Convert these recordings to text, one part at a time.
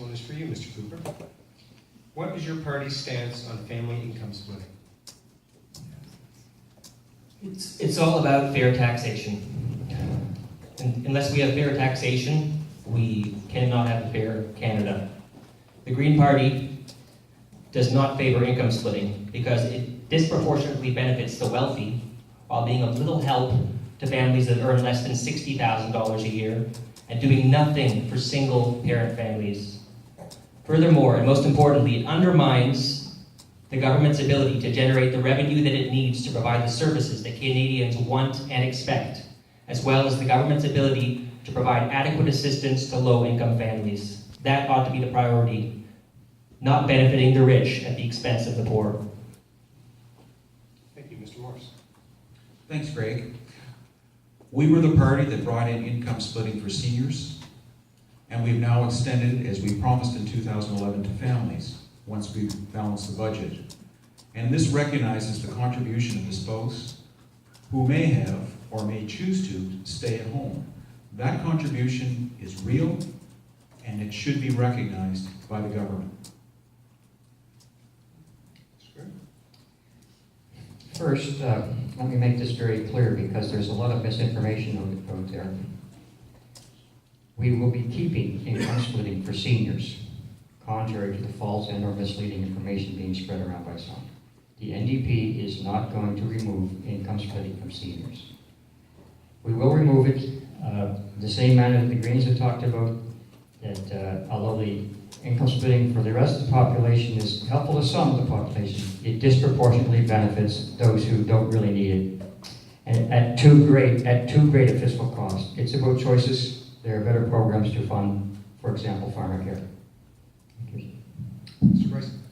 one is for you, Mr. Cooper. What is your party's stance on family income splitting? It's all about fair taxation. And unless we have fair taxation, we cannot have a fair Canada. The Green Party does not favor income splitting because it disproportionately benefits the wealthy while being of little help to families that earn less than $60,000 a year and doing nothing for single-parent families. Furthermore, and most importantly, it undermines the government's ability to generate the revenue that it needs to provide the services that Canadians want and expect, as well as the government's ability to provide adequate assistance to low-income families. That ought to be the priority, not benefiting the rich at the expense of the poor. Thank you, Mr. Morris. Thanks, Greg. We were the party that brought in income splitting for seniors, and we've now extended, as we promised in 2011, to families once we balance the budget. And this recognizes the contribution of the spouse who may have or may choose to stay at home. That contribution is real, and it should be recognized by the government. First, let me make this very clear because there's a lot of misinformation out there. We will be keeping income splitting for seniors, contrary to the false and or misleading information being spread around by some. The NDP is not going to remove income splitting from seniors. We will remove it the same manner that the Greens have talked about, that although the income splitting for the rest of the population is helpful to some of the population, it disproportionately benefits those who don't really need it. And at too great a fiscal cost. It's about choices. There are better programs to fund, for example, pharmacare. Thank you. Mr. Bryson.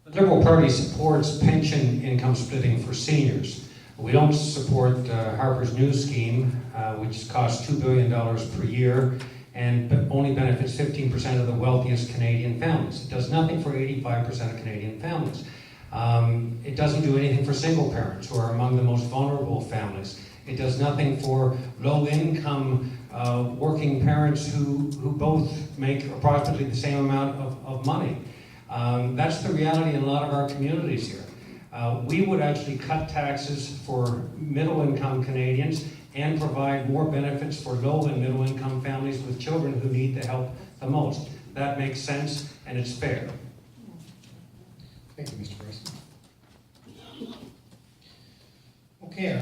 The Liberal Party supports pension income splitting for seniors. We don't support Harper's new scheme, which costs $2 billion per year and only benefits 15% of the wealthiest Canadian families. It does nothing for 85% of Canadian families. It doesn't do anything for single parents, who are among the most vulnerable families. It does nothing for low-income working parents who both make approximately the same amount of money. That's the reality in a lot of our communities here. We would actually cut taxes for middle-income Canadians and provide more benefits for low and middle-income families with children who need the help the most. That makes sense and it's fair. Thank you, Mr. Bryson. Okay, our next